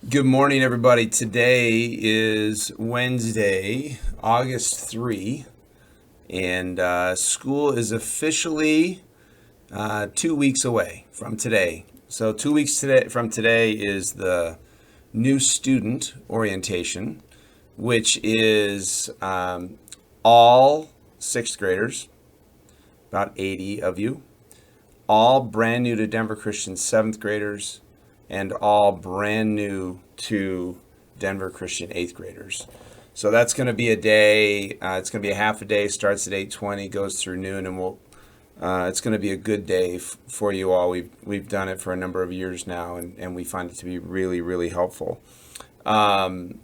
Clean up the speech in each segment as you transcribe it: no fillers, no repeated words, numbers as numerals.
Good morning, everybody. Today is Wednesday, August 3, and school is officially 2 weeks away from today. So, 2 weeks from today is the new student orientation, which is all sixth graders, about 80 of you, all brand new to Denver Christian seventh graders, and all brand new to Denver Christian eighth graders. So that's going to be a day. It's going to be a half a day. Starts at 8:20, goes through noon, and we'll. It's going to be a good day for you all. We've done it for a number of years now, and we find it to be really, really helpful. But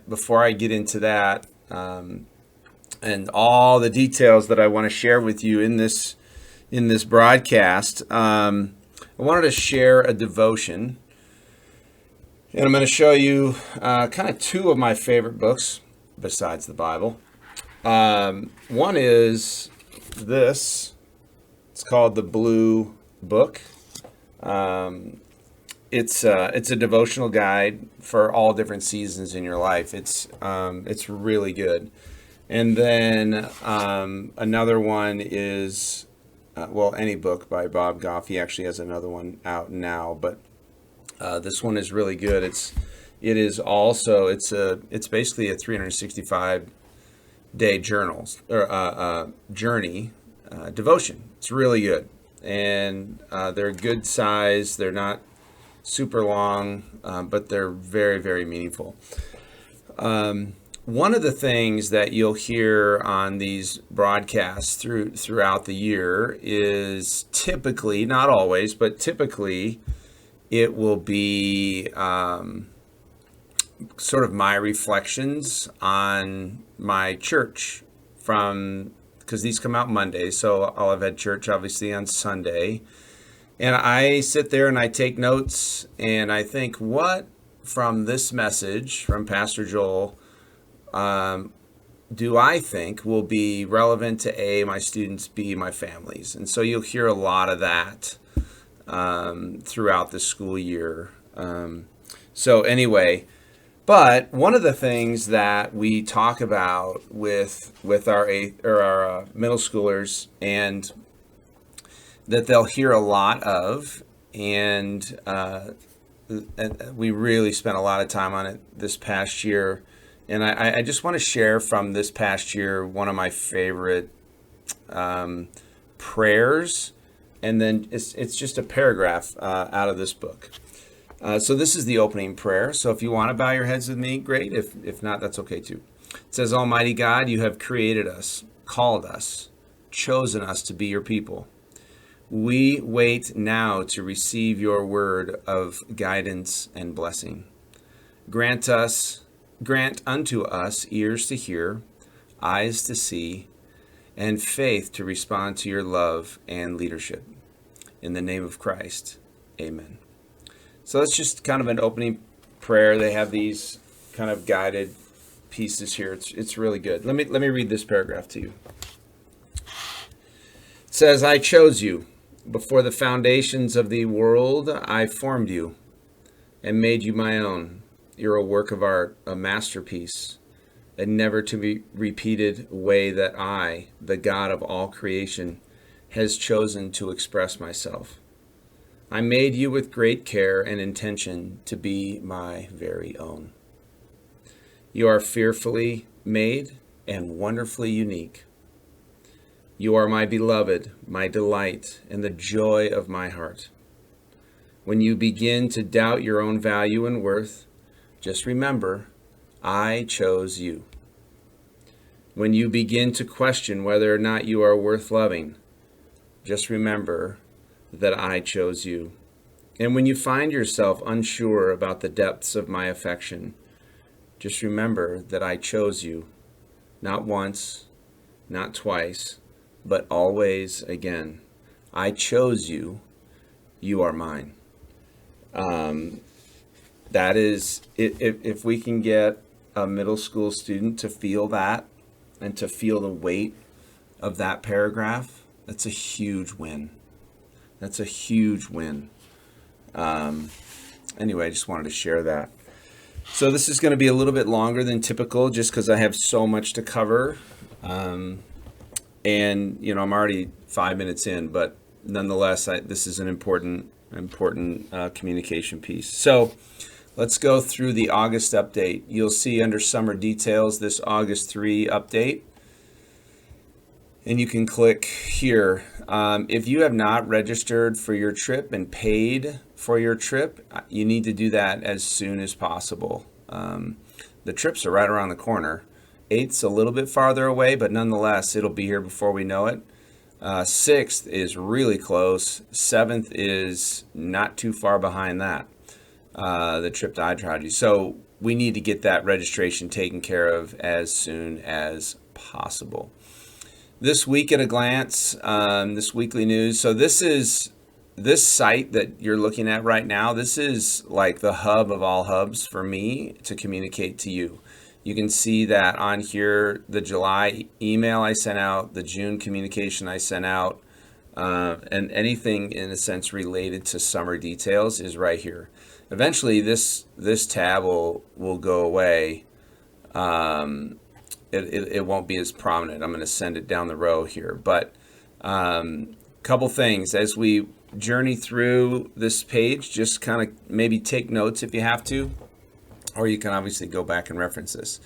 before I get into that and all the details that I want to share with you in this broadcast, I wanted to share a devotion, and I'm going to show you kind of two of my favorite books besides the Bible. One is this. It's called The Blue Book. It's a devotional guide for all different seasons in your life. It's really good. And then another one is any book by Bob Goff. He actually has another one out now, but this one is really good. It's basically a 365 day journey devotion. It's really good, and they're good size. They're not super long, but they're very, very meaningful. One of the things that you'll hear on these broadcasts throughout the year is typically, not always, but typically, it will be sort of my reflections on my church because these come out Monday, so I'll have had church obviously on Sunday. And I sit there and I take notes and I think, what from this message from Pastor Joel do I think will be relevant to A, my students, B, my families? And so you'll hear a lot of that throughout the school year. So anyway, but one of the things that we talk about with our middle schoolers, and that they'll hear a lot of, and we really spent a lot of time on it this past year. And I just want to share from this past year one of my favorite prayers, and then it's just a paragraph out of this book. So this is the opening prayer. So if you want to bow your heads with me, great. If not, that's okay too. It says, Almighty God, you have created us, called us, chosen us to be your people. We wait now to receive your word of guidance and blessing. Grant unto us ears to hear, eyes to see, and faith to respond to your love and leadership. In the name of Christ, amen. So that's just kind of an opening prayer. They have these kind of guided pieces here. It's really good. Let me read this paragraph to you. It says, I chose you. Before the foundations of the world, I formed you and made you my own. You're a work of art, a masterpiece, a never to be repeated way that I, the God of all creation, has chosen to express myself. I made you with great care and intention to be my very own. You are fearfully made and wonderfully unique. You are my beloved, my delight, and the joy of my heart. When you begin to doubt your own value and worth, just remember, I chose you. When you begin to question whether or not you are worth loving, just remember that I chose you. And when you find yourself unsure about the depths of my affection, just remember that I chose you, not once, not twice, but always again. I chose you. You are mine. That is, if we can get a middle school student to feel that and to feel the weight of that paragraph, that's a huge win. That's a huge win. anyway, I just wanted to share that. So this is going to be a little bit longer than typical just because I have so much to cover. And, I'm already 5 minutes in, but nonetheless, this is an important communication piece. So let's go through the August update. You'll see under summer details this August 3 update. And you can click here. If you have not registered for your trip and paid for your trip, you need to do that as soon as possible. The trips are right around the corner. 8th's a little bit farther away, but nonetheless, it'll be here before we know it. 6th is really close. 7th is not too far behind that, the trip to iTriology. So we need to get that registration taken care of as soon as possible. This week at a glance, this weekly news. So this site that you're looking at right now, this is like the hub of all hubs for me to communicate to you. You can see that on here, the July email I sent out, the June communication I sent out, and anything in a sense related to summer details is right here. Eventually, this tab will go away. It won't be as prominent. I'm going to send it down the row here. But couple things as we journey through this page, just kind of maybe take notes if you have to, or you can obviously go back and reference this.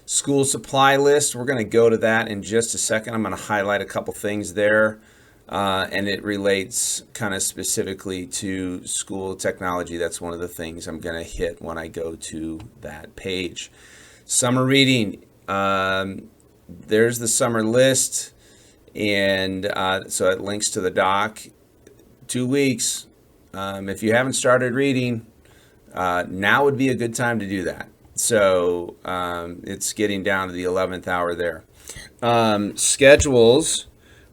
School supply list, we're going to go to that in just a second. I'm going to highlight a couple things there, and it relates kind of specifically to school technology. That's one of the things I'm going to hit when I go to that page. Summer reading, there's the summer list, and so it links to the doc. 2 weeks. If you haven't started reading, now would be a good time to do that. So it's getting down to the 11th hour there. Schedules,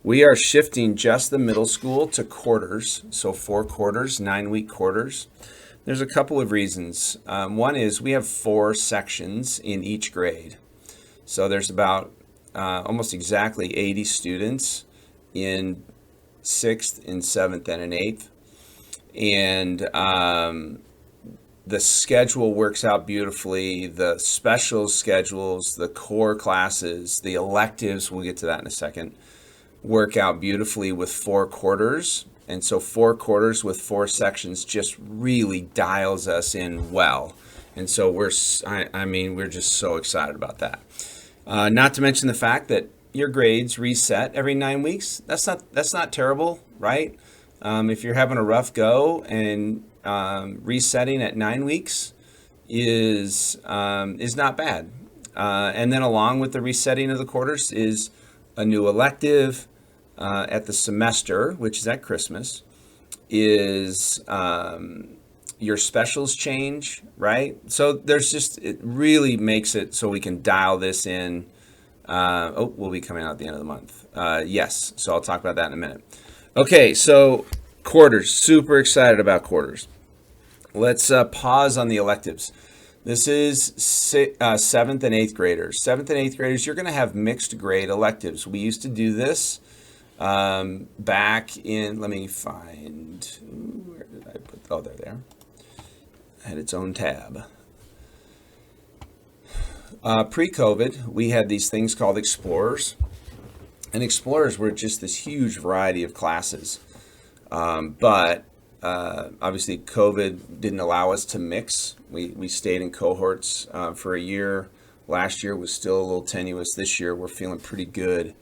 we are shifting just the middle school to quarters. So 4 quarters, 9-week quarters. There's a couple of reasons. One is we have 4 sections in each grade. So there's about almost exactly 80 students in 6th and 7th and an 8th. And the schedule works out beautifully. The special schedules, the core classes, the electives, we'll get to that in a second, work out beautifully with 4 quarters. And so 4 quarters with 4 sections just really dials us in well. And so we're just so excited about that. Not to mention the fact that your grades reset every 9 weeks. That's not terrible, right? If you're having a rough go and resetting at 9 weeks is not bad. And then along with the resetting of the quarters is a new elective at the semester, which is at Christmas, is your specials change, right? So it really makes it so we can dial this in. We'll be coming out at the end of the month. Yes, so I'll talk about that in a minute. Okay, so quarters, super excited about quarters. Let's pause on the electives. This is 7th and 8th graders. 7th and 8th graders, you're going to have mixed grade electives. We used to do this back in, let me find, where did I put, oh, there. It had its own tab. Pre-COVID, we had these things called Explorers. And Explorers were just this huge variety of classes. But obviously, COVID didn't allow us to mix. We stayed in cohorts for a year. Last year was still a little tenuous. This year, we're feeling pretty good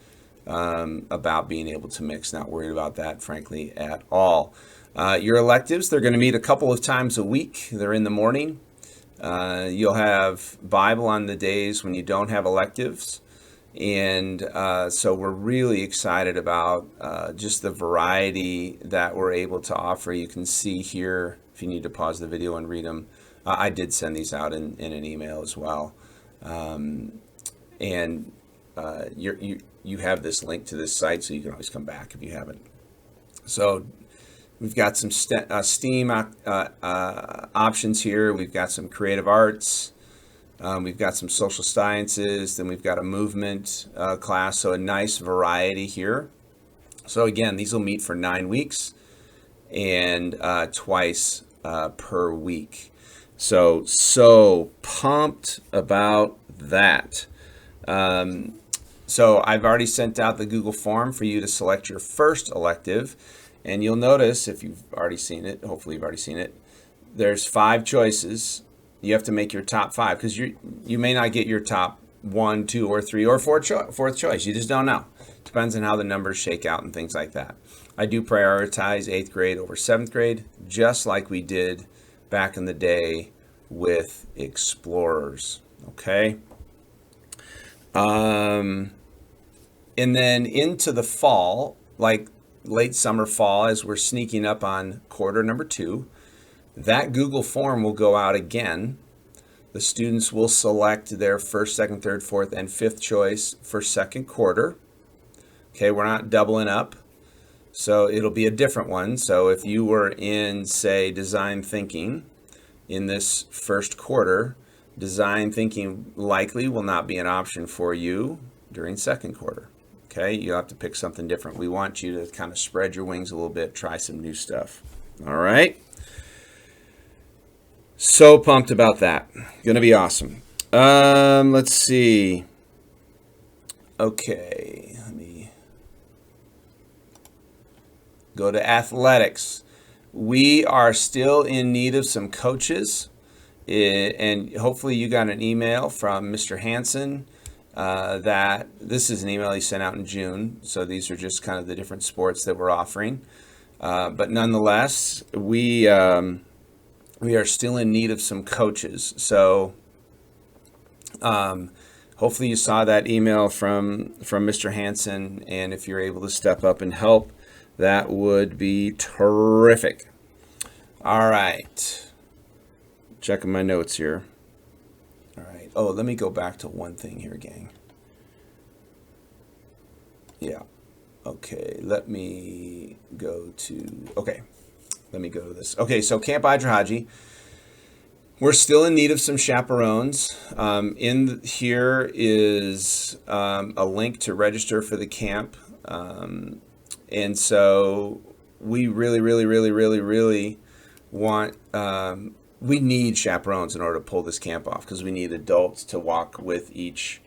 about being able to mix. Not worried about that, frankly, at all. Your electives, they're going to meet a couple of times a week. They're in the morning. You'll have Bible on the days when you don't have electives. And so we're really excited about just the variety that we're able to offer. You can see here, if you need to pause the video and read them, I did send these out in an email as well. And you have this link to this site, so you can always come back if you haven't. So we've got some STEAM options here. We've got some creative arts. We've got some social sciences. Then we've got a movement class. So a nice variety here. So again, these will meet for 9 weeks and twice per week. So pumped about that. So I've already sent out the Google form for you to select your first elective. And you'll notice, if you've already seen it, hopefully you've already seen it, there's 5 choices. You have to make your top 5 because you may not get your top 1, 2, or 3, or fourth choice. You just don't know. Depends on how the numbers shake out and things like that. I do prioritize 8th grade over 7th grade, just like we did back in the day with Explorers. Okay. And then into the fall, like late summer, fall, as we're sneaking up on quarter number 2, that Google form will go out again. The students will select their first, second, third, fourth, and 5th choice for second quarter. Okay, we're not doubling up, so it'll be a different one. So if you were in, say, design thinking in this first quarter, design thinking likely will not be an option for you during second quarter. Okay, you'll have to pick something different. We want you to kind of spread your wings a little bit, try some new stuff. All right. So pumped about that. Gonna be awesome. Let's see. Okay, let me go to athletics. We are still in need of some coaches, and hopefully you got an email from Mr. Hansen. That this is an email he sent out in June, so these are just kind of the different sports that we're offering. But nonetheless, we are still in need of some coaches. So hopefully you saw that email from Mr. Hansen, and if you're able to step up and help, that would be terrific. All right, checking my notes here. All right. Oh, let me go back to one thing here, gang. Yeah. Okay. Let me go to this. Okay. So Camp Idrahaji, we're still in need of some chaperones. Here is a link to register for the camp. And so we really want, we need chaperones in order to pull this camp off, because we need adults to walk with each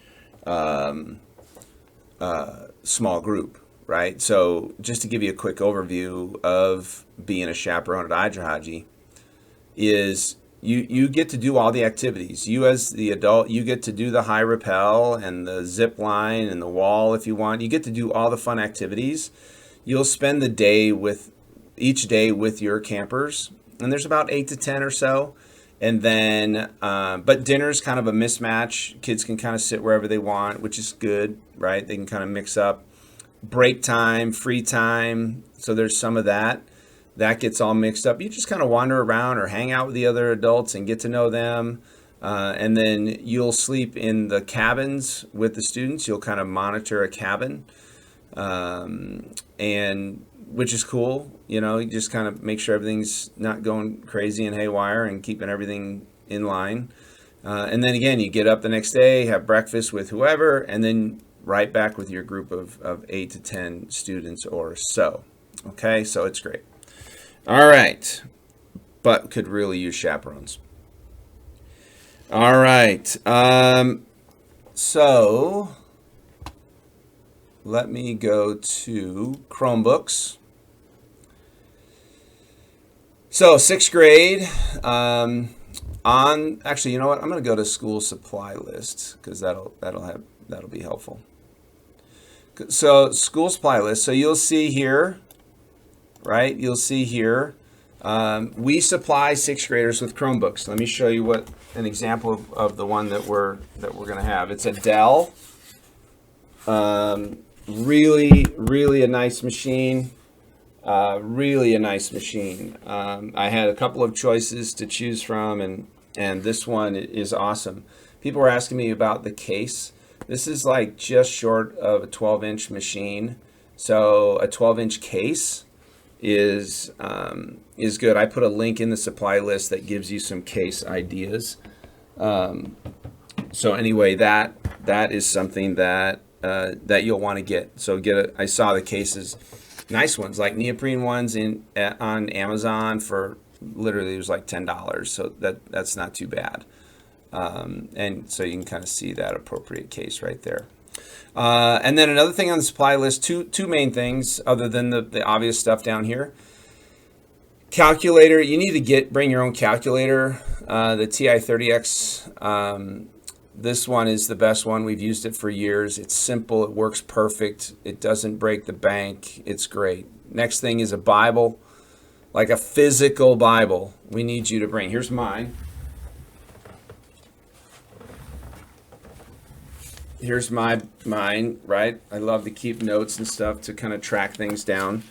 small group, right? So just to give you a quick overview of being a chaperone at Idrahaji is you get to do all the activities. You as the adult, you get to do the high rappel and the zip line and the wall if you want. You get to do all the fun activities. You'll spend the day each day with your campers, and there's about 8 to 10 or so. And then, but dinner's kind of a mismatch. Kids can kind of sit wherever they want, which is good, right? They can kind of mix up break time, free time. So there's some of that. That gets all mixed up. You just kind of wander around or hang out with the other adults and get to know them. And then you'll sleep in the cabins with the students. You'll kind of monitor a cabin, and which is cool. You know, you just kind of make sure everything's not going crazy and haywire and keeping everything in line. And then again, you get up the next day, have breakfast with whoever, and then right back with your group of 8 to 10 students or so. Okay, so it's great. All right, but could really use chaperones. All right, so let me go to Chromebooks. So 6th grade, actually, you know what? I'm going to go to school supply list because that'll be helpful. So school supply list. So you'll see here, right? You'll see here, we supply 6th graders with Chromebooks. Let me show you what an example of the one that we're going to have. It's a Dell. Really a nice machine. Really a nice machine. I had a couple of choices to choose from, and this one is awesome. People were asking me about the case. This is like just short of a 12-inch machine. So a 12-inch case is good. I put a link in the supply list that gives you some case ideas. So anyway, that is something that you'll want to get. So I saw the cases, nice ones like neoprene ones on Amazon for literally it was like $10. So that's not too bad. And so you can kind of see that appropriate case right there. And then another thing on the supply list, two main things other than the obvious stuff down here. Calculator, you need to bring your own calculator. The TI-30X, this one is the best one. We've used it for years. It's simple. It works perfect. It doesn't break the bank. It's great. Next thing is a Bible, like a physical Bible. We need you to bring. Here's mine. Here's mine, right? I love to keep notes and stuff to kind of track things down.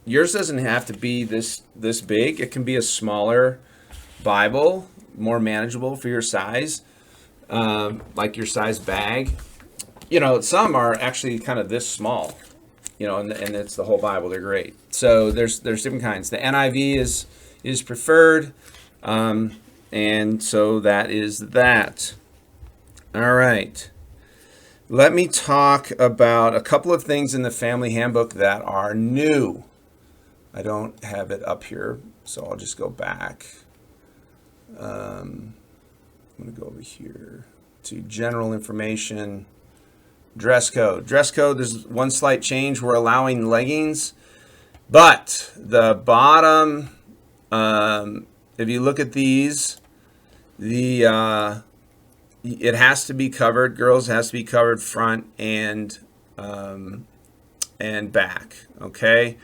Yours doesn't have to be this big. It can be a smaller Bible, more manageable for your size, like your size bag. You know, some are actually kind of this small, you know, and it's the whole Bible. They're great. So there's different kinds. The NIV is preferred, and so that is that. All right. Let me talk about a couple of things in the family handbook that are new. I don't have it up here, so I'll just go back. I'm going to go over here to general information, dress code. Dress code, there's one slight change. We're allowing leggings, but the bottom, if you look at these, it has to be covered. Girls has to be covered front and back. Okay.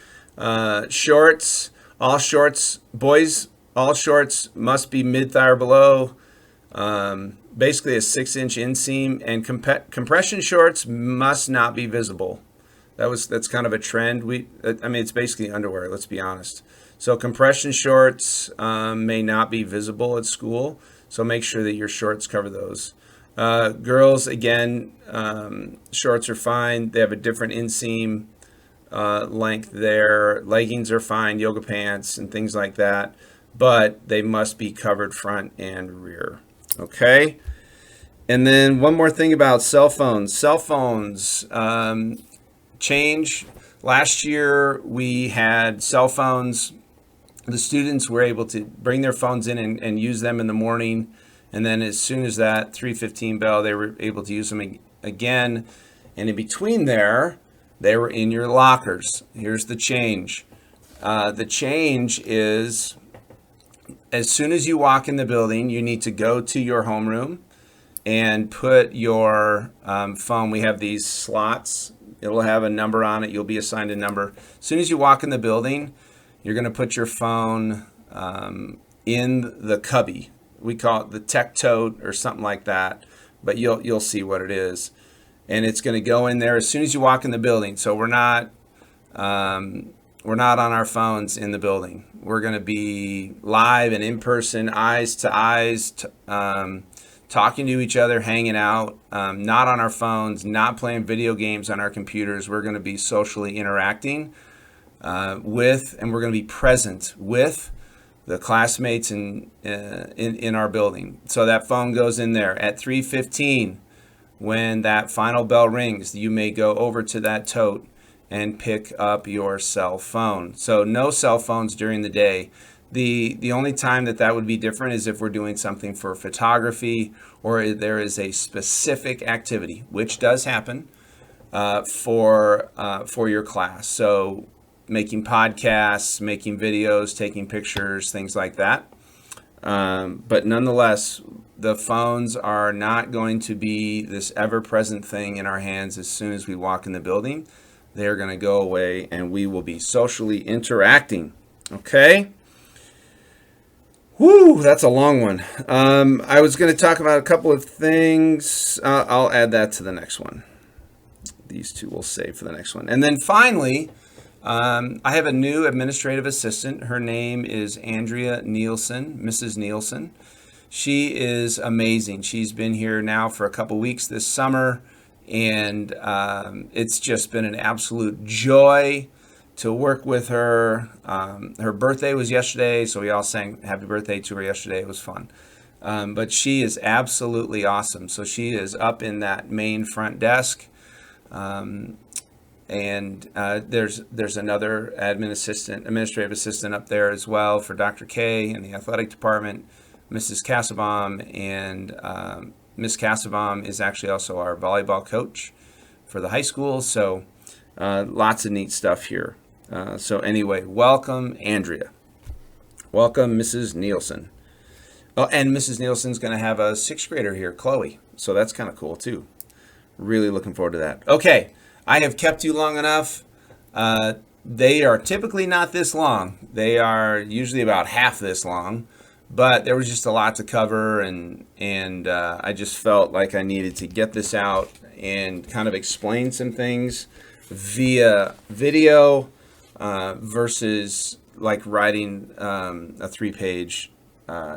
Shorts, all shorts, boys, all shorts must be mid-thigh or below. Basically a 6-inch inseam, and compression shorts must not be visible. That's kind of a trend. I mean, it's basically underwear. Let's be honest. So compression shorts may not be visible at school. So make sure that your shorts cover those. Girls, again, shorts are fine. They have a different inseam length there. Leggings are fine, yoga pants and things like that, but they must be covered front and rear. Okay. And then one more thing about cell phones. Cell phones change. Last year we had cell phones. The students were able to bring their phones in and use them in the morning. And then as soon as that 3:15 bell, they were able to use them again. And in between there, they were in your lockers. Here's the change. The change is as soon as you walk in the building, you need to go to your homeroom and put your phone. We have these slots. It'll have a number on it. You'll be assigned a number. As soon as you walk in the building, you're going to put your phone in the cubby. We call it the tech tote or something like that, but you'll see what it is. And it's going to go in there as soon as you walk in the building. So we're not on our phones in the building. We're going to be live and in person, eyes to eyes, talking to each other, hanging out, not on our phones, not playing video games on our computers. We're going to be socially interacting and we're going to be present with the classmates in our building. So that phone goes in there at 3:15. When that final bell rings, you may go over to that tote and pick up your cell phone. So no cell phones during the day. The only time that would be different is if we're doing something for photography or there is a specific activity, which does happen for your class. So making podcasts, making videos, taking pictures, things like that. But nonetheless, the phones are not going to be this ever-present thing in our hands as soon as we walk in the building. They're going to go away and we will be socially interacting. Okay? Whew, that's a long one. I was going to talk about a couple of things. I'll add that to the next one. These two we'll save for the next one. And then finally, I have a new administrative assistant. Her name is Andrea Nielsen, Mrs. Nielsen. She is amazing. She's been here now for a couple weeks this summer, and it's just been an absolute joy to work with her. Her birthday was yesterday, so we all sang happy birthday to her yesterday. It was fun. But she is absolutely awesome. So she is up in that main front desk. And And there's another administrative assistant up there as well for Dr. K in the athletic department, Mrs. Cassabaum, and Miss Cassabaum is actually also our volleyball coach for the high school. So lots of neat stuff here. So anyway, welcome, Andrea. Welcome, Mrs. Nielsen. Oh, and Mrs. Nielsen's going to have a sixth grader here, Chloe. So that's kind of cool too. Really looking forward to that. Okay, I have kept you long enough. They are typically not this long. They are usually about half this long. But there was just a lot to cover, and I just felt like I needed to get this out and kind of explain some things via video versus like writing a 3-page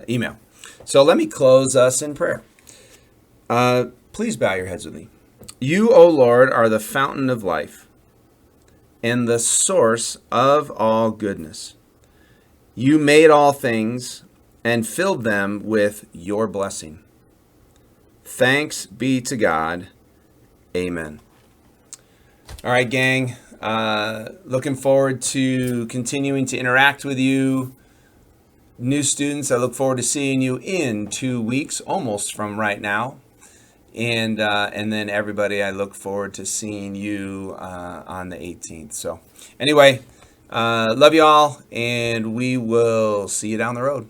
email. So let me close us in prayer. Please bow your heads with me. You, O Lord, are the fountain of life and the source of all goodness. You made all things and filled them with your blessing. Thanks be to God. Amen. All right, gang. Looking forward to continuing to interact with you. New students, I look forward to seeing you in 2 weeks, almost from right now. And then everybody, I look forward to seeing you on the 18th. So anyway, love you all, and we will see you down the road.